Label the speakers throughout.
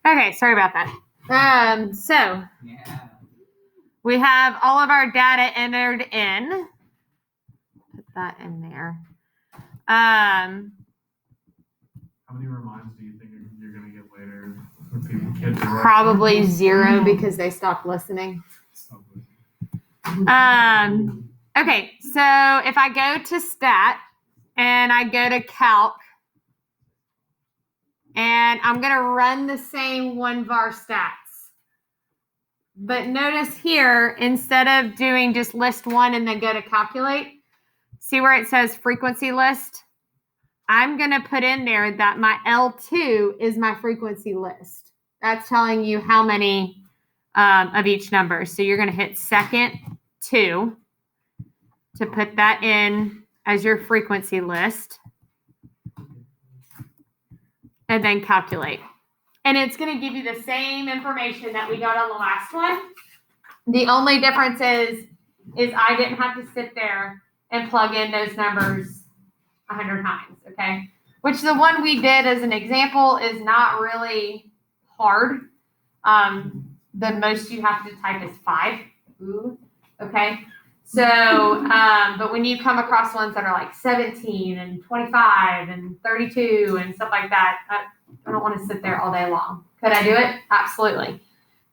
Speaker 1: Okay, sorry about that. So we have all of our data entered in. Put that in there.
Speaker 2: How many reminds do you think you're going to get later? Kids
Speaker 1: probably 0 because they stopped listening. Okay, so if I go to stat and I go to calc and I'm going to run the same 1var stats. But notice here, instead of doing just list 1 and then go to calculate, see where it says frequency list? I'm going to put in there that my L2 is my frequency list. That's telling you how many of each number. So you're going to hit second 2 to put that in as your frequency list. And then calculate. And it's going to give you the same information that we got on the last one. The only difference is I didn't have to sit there and plug in those numbers 100 times, okay? Which the one we did as an example is not really hard. The most you have to type is 5. Ooh, okay? So, but when you come across ones that are like 17 and 25 and 32 and stuff like that, I don't want to sit there all day long. Could I do it? Absolutely.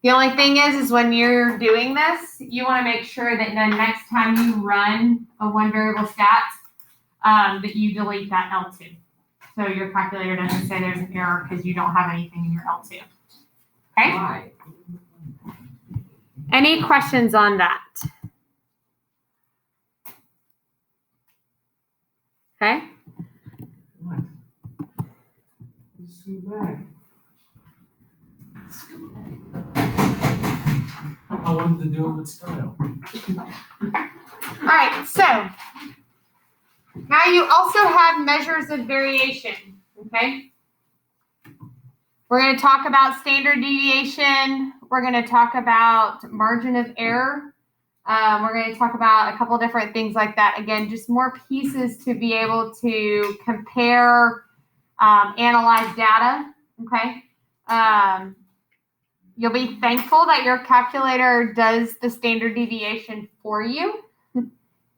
Speaker 1: The only thing is when you're doing this, you want to make sure that the next time you run a 1 variable stat, that you delete that L2. So your calculator doesn't say there's an error because you don't have anything in your L2. Okay?
Speaker 3: Why?
Speaker 1: Any questions on that? Okay?
Speaker 3: What? Let's go back.
Speaker 2: I wanted to do it with style.
Speaker 1: All right, so now you also have measures of variation, okay? We're going to talk about standard deviation. We're going to talk about margin of error. We're going to talk about a couple different things like that. Again, just more pieces to be able to compare, analyze data, okay? You'll be thankful that your calculator does the standard deviation for you in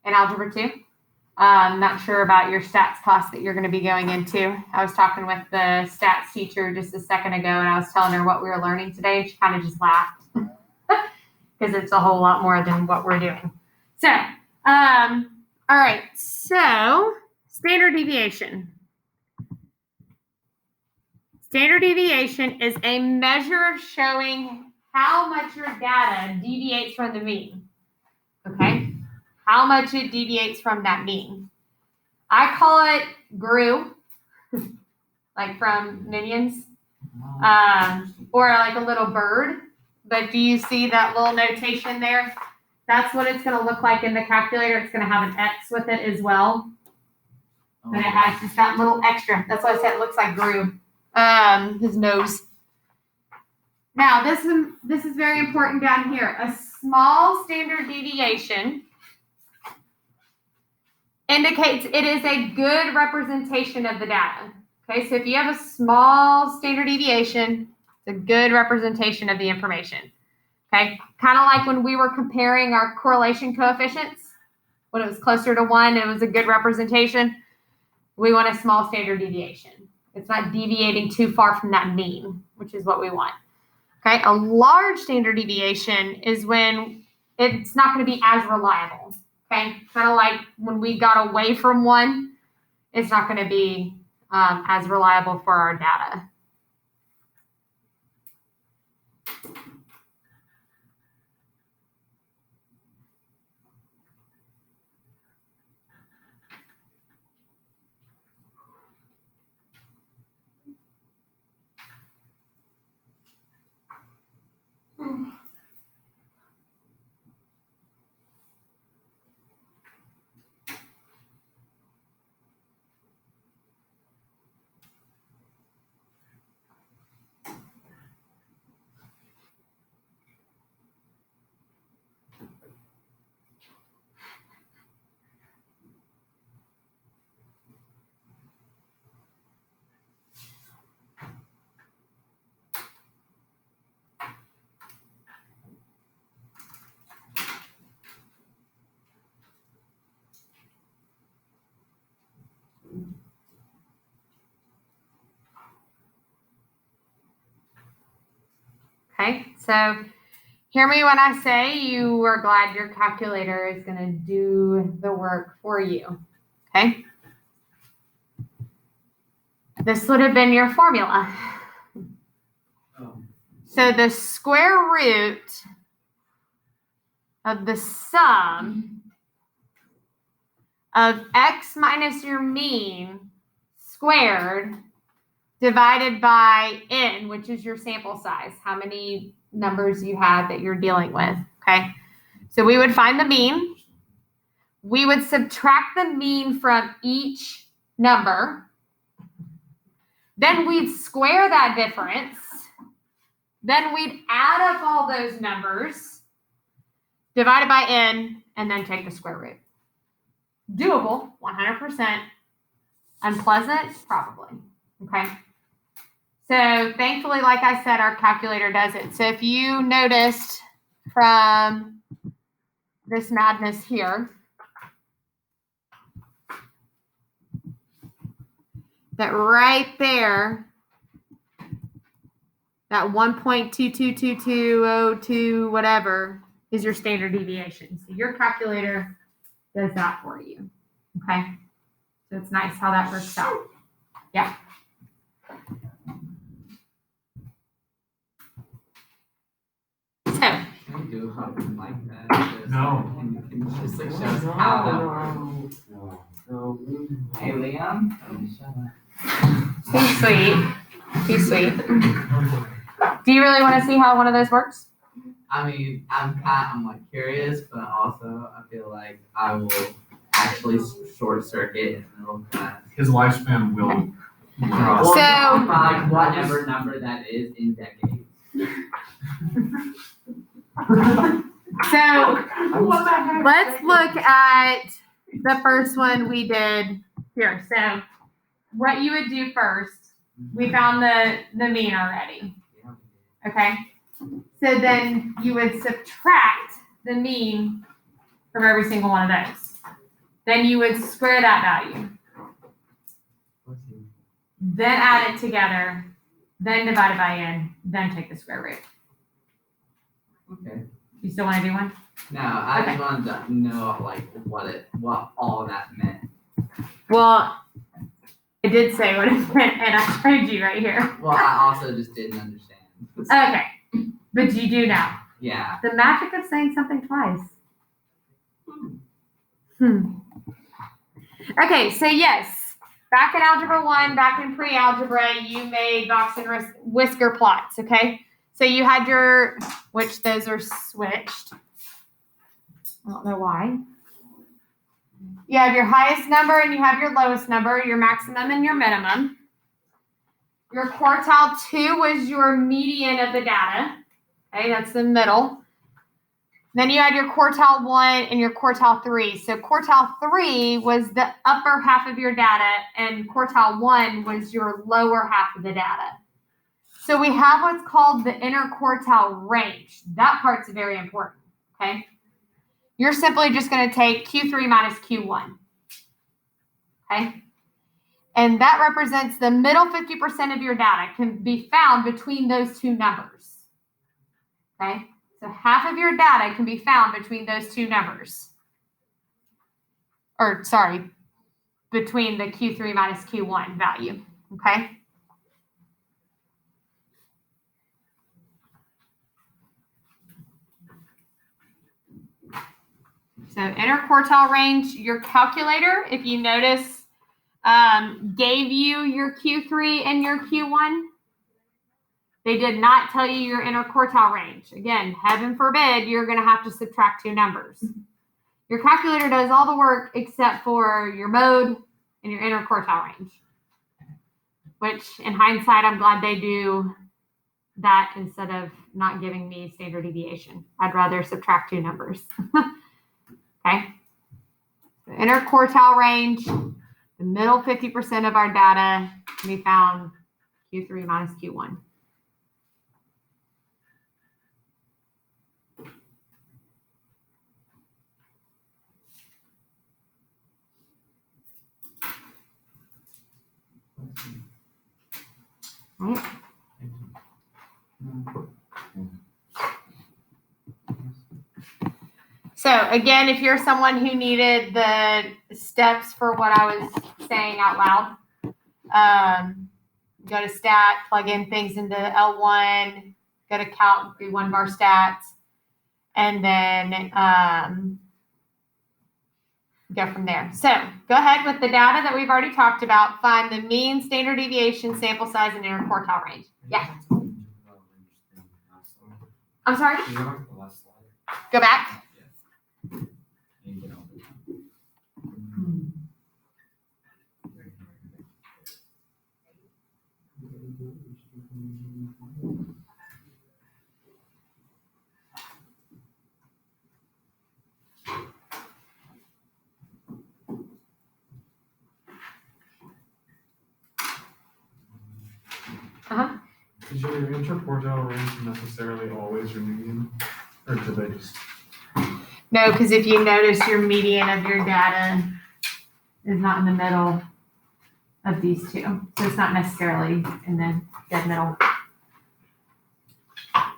Speaker 1: Algebra 2. I'm not sure about your stats class that you're going to be going into. I was talking with the stats teacher just a second ago, and I was telling her what we were learning today. She kind of just laughed because it's a whole lot more than what we're doing. So, all right. So, standard deviation. Standard deviation is a measure of showing how much your data deviates from the mean. Okay? How much it deviates from that mean. I call it GRU, like from Minions, or like a little bird. But do you see that little notation there? That's what it's going to look like in the calculator. It's going to have an X with it as well. And it has just that little extra. That's why I said it looks like GRU, his nose. Now, this is very important down here. A small standard deviation indicates it is a good representation of the data. Okay, so if you have a small standard deviation, it's a good representation of the information. Okay, kind of like when we were comparing our correlation coefficients, when it was closer to 1, it was a good representation. We want a small standard deviation. It's not deviating too far from that mean, which is what we want. Okay, a large standard deviation is when it's not going to be as reliable. Okay, kind of like when we got away from 1, it's not going to be as reliable for our data. Okay, so hear me when I say you are glad your calculator is going to do the work for you. Okay, this would have been your formula. So the square root of the sum of x minus your mean squared divided by n, which is your sample size, how many numbers you have that you're dealing with, okay? So we would find the mean. We would subtract the mean from each number. Then we'd square that difference. Then we'd add up all those numbers, divide it by n, and then take the square root. Doable, 100%. Unpleasant, probably, okay? So thankfully, like I said, our calculator does it. So if you noticed from this madness here, that right there, that 1.222202 whatever is your standard deviation. So your calculator does that for you, okay? So it's nice how that works out. Yeah. So,
Speaker 3: Can we do something like that? Just,
Speaker 2: No.
Speaker 3: Can you just like show us how that works? Hey, Liam.
Speaker 1: too sweet. Too sweet. Do you really want to see how one of those works?
Speaker 3: I mean, I'm like curious, but also I feel like I will actually short circuit in the middle of class.
Speaker 2: His lifespan will drop.
Speaker 1: So-
Speaker 3: By whatever number that is in decades.
Speaker 1: So let's look at the first one we did here. So what you would do first, we found the mean already. Okay. So then you would subtract the mean from every single one of those. Then you would square that value. Then add it together. Then divide it by n. Then take the square root.
Speaker 3: Okay.
Speaker 1: You still want to do one?
Speaker 3: No, I
Speaker 1: Okay.
Speaker 3: just wanted to know like what all that meant.
Speaker 1: Well, I did say what it meant, and I showed you right here.
Speaker 3: Well, I also just didn't understand.
Speaker 1: Okay, but you do now.
Speaker 3: Yeah.
Speaker 1: The magic of saying something twice. Okay, so yes, back in Algebra 1, back in pre-algebra, you made box and whisker plots, okay? So you had your, which those are switched. I don't know why. You have your highest number and you have your lowest number, your maximum and your minimum. Your quartile 2 was your median of the data. Okay, that's the middle. Then you had your quartile 1 and your quartile 3. So quartile 3 was the upper half of your data and quartile 1 was your lower half of the data. So we have what's called the interquartile range. That part's very important, okay? You're simply just going to take Q3 minus Q1, okay? And that represents the middle 50% of your data can be found between those two numbers, okay? So half of your data can be found between those two numbers. Or, sorry, between the Q3 minus Q1 value, okay? So interquartile range, your calculator, if you notice, gave you your Q3 and your Q1. They did not tell you your interquartile range. Again, heaven forbid, you're going to have to subtract two numbers. Your calculator does all the work except for your mode and your interquartile range, which in hindsight, I'm glad they do that instead of not giving me standard deviation. I'd rather subtract two numbers. Okay. The interquartile range, the middle 50% of our data can be found Q3 minus Q1. Right. So again, if you're someone who needed the steps for what I was saying out loud, go to stat, plug in things into L1, go to calc, do 1-bar stats, and then go from there. So go ahead with the data that we've already talked about. Find the mean, standard deviation, sample size, and interquartile range. Yeah. I'm sorry? Go back. Uh-huh.
Speaker 2: Is your interquartile range necessarily always your median? Or do they just...
Speaker 1: No, because if you notice, your median of your data is not in the middle of these two. So it's not necessarily in the dead middle.
Speaker 3: I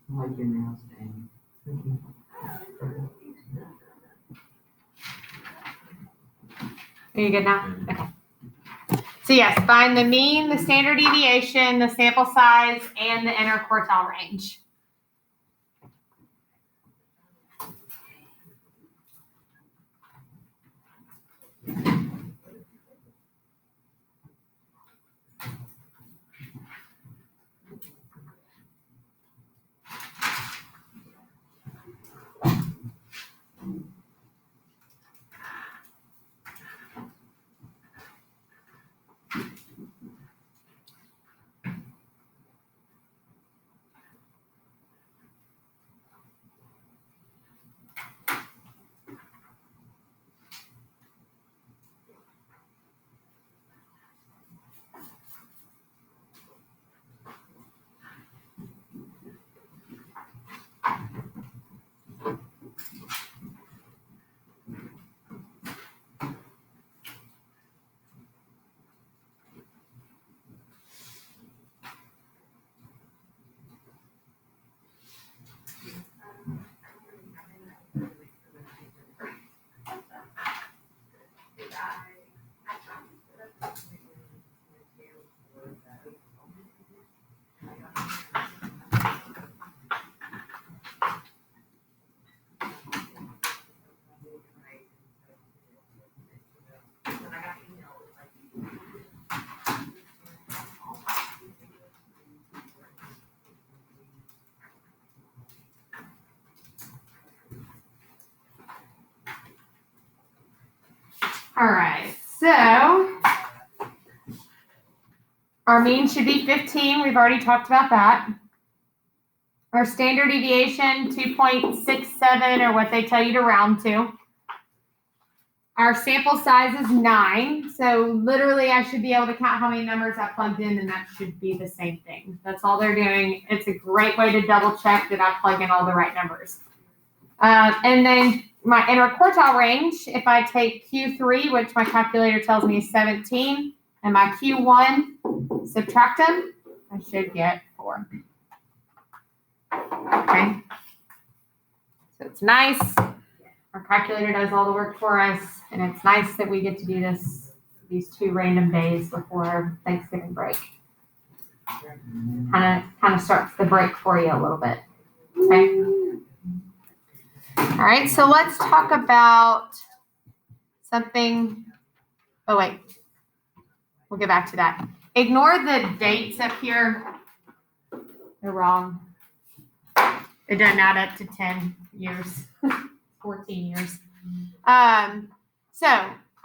Speaker 3: like your nails, Dan.
Speaker 1: Are you good now? Okay. So yes, find the mean, the standard deviation, the sample size, and the interquartile range. All right, so our mean should be 15. We've already talked about that. Our standard deviation, 2.67, or what they tell you to round to. Our sample size is 9. So literally I should be able to count how many numbers I plugged in, and that should be the same thing. That's all they're doing. It's a great way to double check that I plug in all the right numbers. And then my interquartile range, if I take Q3, which my calculator tells me is 17, and my Q1, subtract them, I should get 4. Okay. So it's nice. Our calculator does all the work for us, and it's nice that we get to do this these 2 random days before Thanksgiving break. Kind of starts the break for you a little bit. Okay. All right, so let's talk about something. Oh, wait. We'll get back to that. Ignore the dates up here. They're wrong. It doesn't add up to 10 years, 14 years. So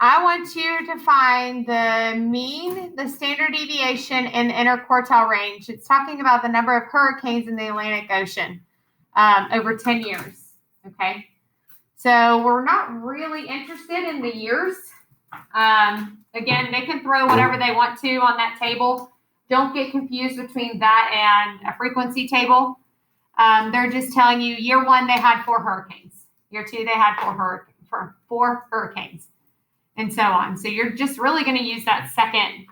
Speaker 1: I want you to find the mean, the standard deviation, and interquartile range. It's talking about the number of hurricanes in the Atlantic Ocean over 10 years. Okay, so we're not really interested in the years. Again, they can throw whatever they want to on that table. Don't get confused between that and a frequency table. They're just telling you year 1, they had 4 hurricanes. Year 2, they had 4 hurricanes, and so on. So you're just really going to use that second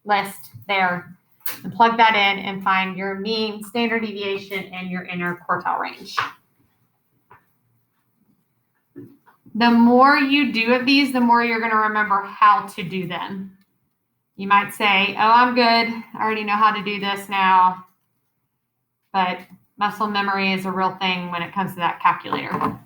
Speaker 1: list there and plug that in and find your mean, standard deviation, and your inner quartile range. The more you do of these, the more you're going to remember how to do them. You might say, oh, I'm good. I already know how to do this now. But muscle memory is a real thing when it comes to that calculator.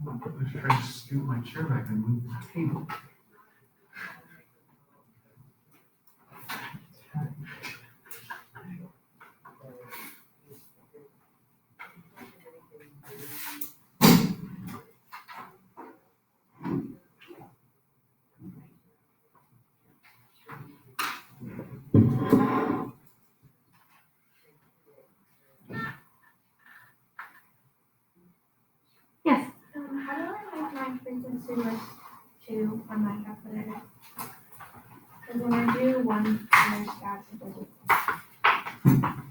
Speaker 2: I should try to scoot my chair back and move the table.
Speaker 1: Yes.
Speaker 4: How do I make my frequency list 2 on my calculator? Because when I do one, there's stats, it doesn't.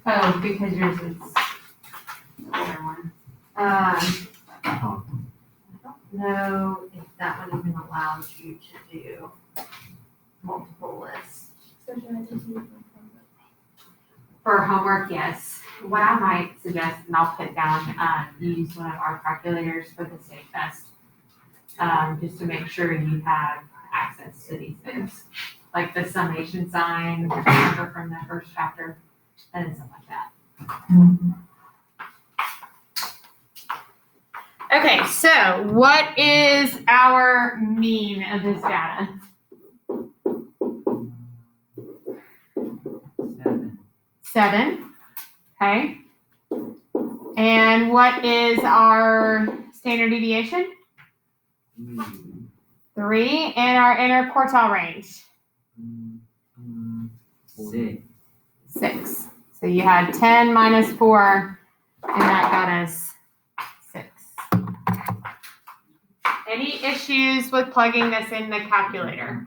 Speaker 1: Oh, because yours is the other one. I don't know if that one even allows you to do multiple lists.
Speaker 4: So should I just use my phone?
Speaker 1: For homework, yes. What I might suggest, and I'll put down, use one of our calculators for the state test, just to make sure you have access to these things, like the summation sign, remember from the first chapter, and stuff like that. Okay, so what is our mean of this data? 7. Okay. And what is our standard deviation? 3. And our inner quartile range? 6. So you had 10 minus 4, and that got us 6. Any issues with plugging this in the calculator?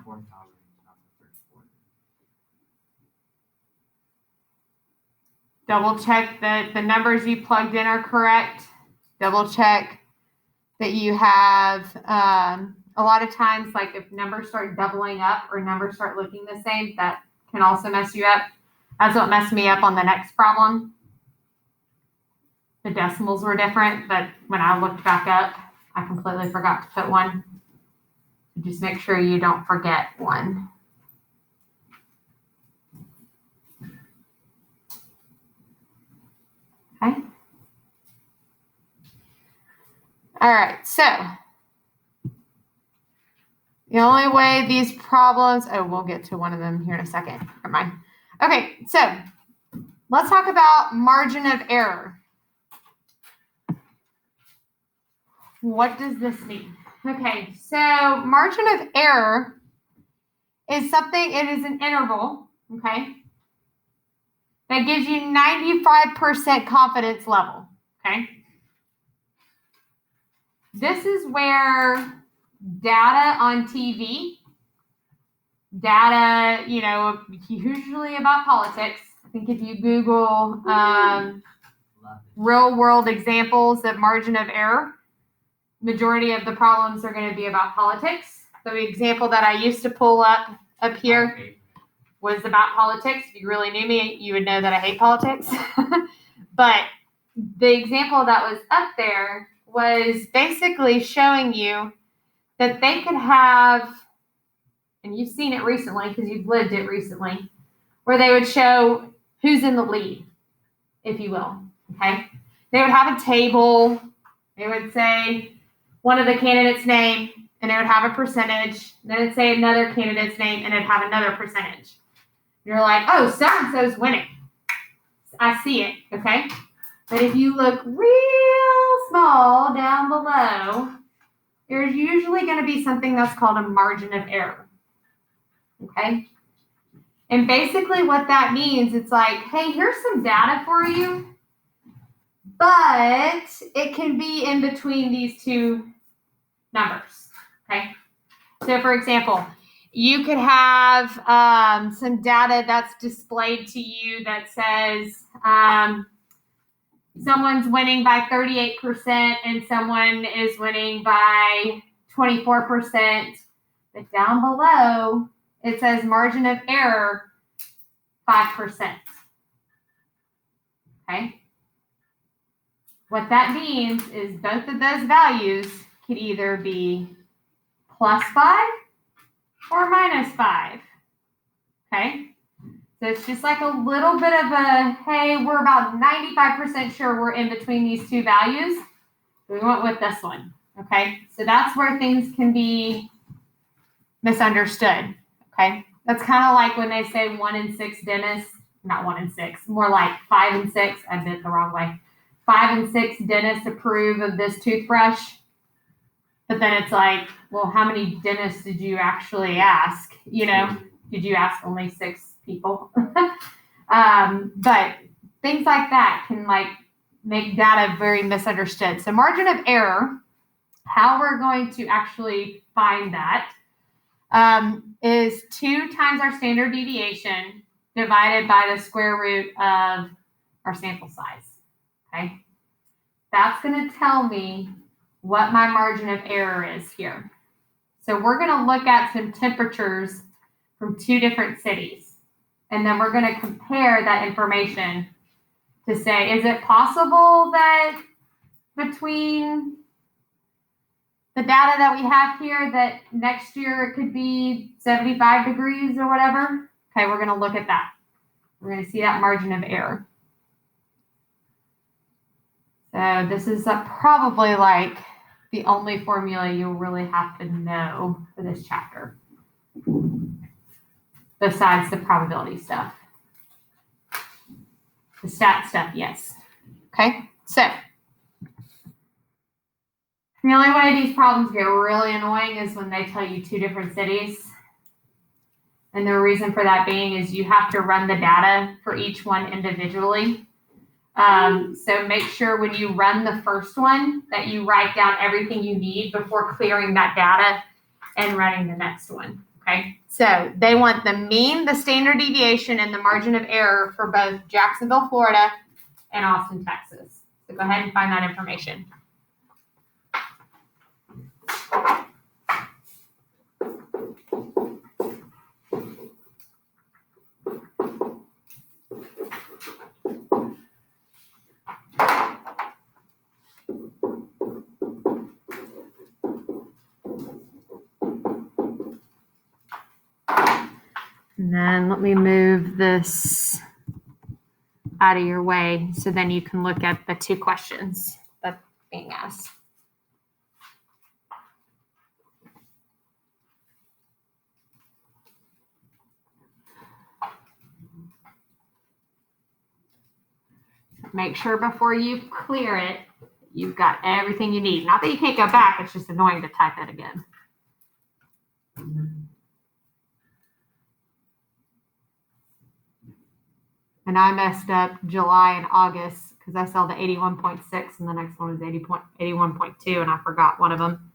Speaker 1: Double check that the numbers you plugged in are correct. Double check that you have, a lot of times, like if numbers start doubling up or numbers start looking the same, that can also mess you up. That's what messed me up on the next problem. The decimals were different, but when I looked back up, I completely forgot to put 1. Just make sure you don't forget 1. Okay. All right, so the only way these problems, we'll get to one of them here in a second. Never mind. Okay, so let's talk about margin of error. What does this mean? Okay, so margin of error is something, it is an interval, okay, that gives you 95% confidence level, okay? This is where data on TV, data, usually about politics. I think if you Google real world examples of margin of error, majority of the problems are going to be about politics. The example that I used to pull up here was about politics. If you really knew me, you would know that I hate politics. But the example that was up there was basically showing you that they could have, and you've seen it recently because you've lived it recently, where they would show who's in the lead, if you will, okay? They would have a table. They would say one of the candidates' name, and it would have a percentage. Then it'd say another candidate's name, and it'd have another percentage. You're like, oh, so-and-so's winning. I see it, okay? But if you look real small down below, there's usually going to be something that's called a margin of error, okay? And basically what that means, it's like, hey, here's some data for you, but it can be in between these two numbers, okay? So for example, You could have some data that's displayed to you that says someone's winning by 38% and someone is winning by 24%. But down below, it says margin of error 5%. Okay? What that means is both of those values could either be +5 or -5. Okay? So it's just like a little bit of a, hey, we're about 95% sure we're in between these two values. We went with this one. Okay? So that's where things can be misunderstood. Okay? That's kind of like when they say 1 in 6 dentists, not 1 in 6, more like 5 and 6. I did it the wrong way. 5 and 6 dentists approve of this toothbrush. But then it's like, well, how many dentists did you actually ask? You know, did you ask only 6 people? But things like that can like make data very misunderstood. So margin of error, how we're going to actually find that is 2 times our standard deviation divided by the square root of our sample size. Okay, that's going to tell me what my margin of error is here. So we're going to look at some temperatures from 2 different cities, and then we're going to compare that information to say, is it possible that between the data that we have here that next year it could be 75 degrees or whatever? Okay, we're going to look at that. We're going to see that margin of error. So this is probably like the only formula you'll really have to know for this chapter, besides the probability stuff. The stat stuff, yes. Okay, so the only way these problems get really annoying is when they tell you 2 different cities. And the reason for that being is you have to run the data for each one individually. So make sure when you run the first one that you write down everything you need before clearing that data and running the next one. Okay, so they want the mean, the standard deviation, and the margin of error for both Jacksonville, Florida, and Austin, Texas. So go ahead and find that information. And then let me move this out of your way so then you can look at the 2 questions that's being asked. Make sure before you clear it, you've got everything you need. Not that you can't go back, it's just annoying to type it again. And I messed up July and August because I saw the 81.6 and the next one is 81.2 and I forgot one of them.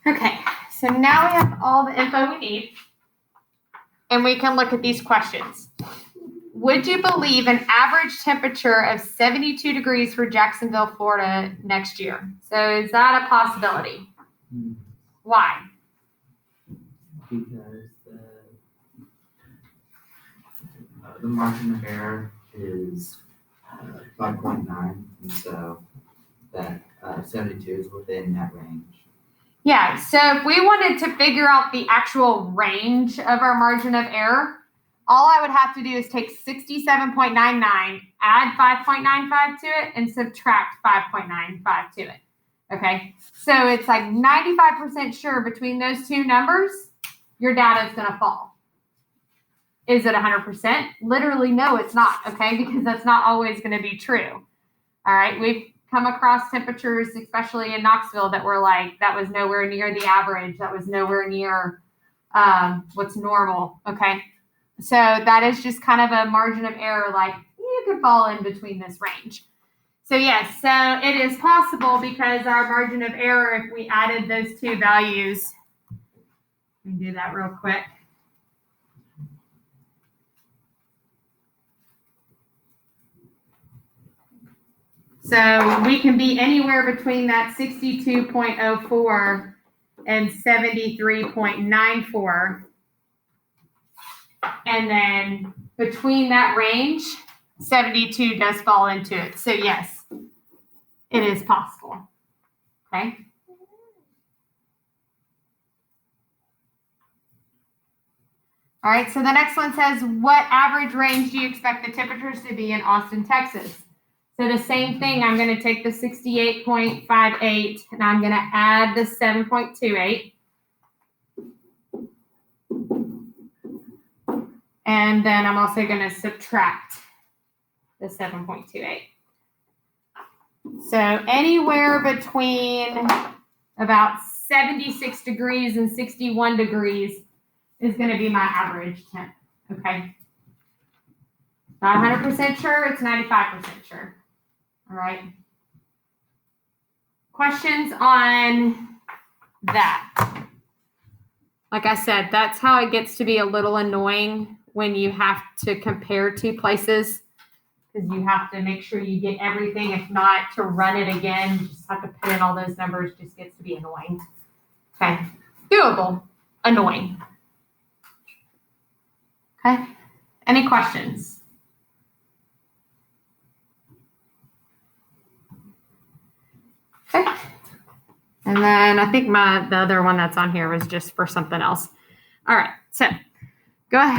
Speaker 1: Okay, so now we have all the info we need, and we can look at these questions. Would you believe an average temperature of 72 degrees for Jacksonville, Florida next year? So is that a possibility? Why?
Speaker 3: Because the margin of error is 5.9, and so that 72 is within that range.
Speaker 1: Yeah, so if we wanted to figure out the actual range of our margin of error, all I would have to do is take 67.99, add 5.95 to it, and subtract 5.95 to it. Okay, so it's like 95% sure between those two numbers, your data is going to fall. Is it 100%? Literally, no, it's not, okay, because that's not always going to be true. All right, we've come across temperatures, especially in Knoxville, that were like, that was nowhere near the average. That was nowhere near what's normal, okay? So that is just kind of a margin of error, like you could fall in between this range. So yes, so it is possible because our margin of error, if we added those two values, let me do that real quick. So we can be anywhere between that 62.04 and 73.94. And then between that range, 72 does fall into it. So yes, it is possible. Okay. All right, so the next one says, what average range do you expect the temperatures to be in Austin, Texas? So the same thing, I'm going to take the 68.58 and I'm going to add the 7.28. And then I'm also going to subtract the 7.28. So anywhere between about 76 degrees and 61 degrees is going to be my average temp. Okay. Not 100% sure, it's 95% sure. All right. Questions on that? Like I said, that's how it gets to be a little annoying when you have to compare two places, because you have to make sure you get everything. If not, to run it again, you just have to put in all those numbers. Just gets to be annoying. Okay. Doable. Annoying. Okay. Any questions? Okay. And then I think the other one that's on here was just for something else. All right. So go ahead.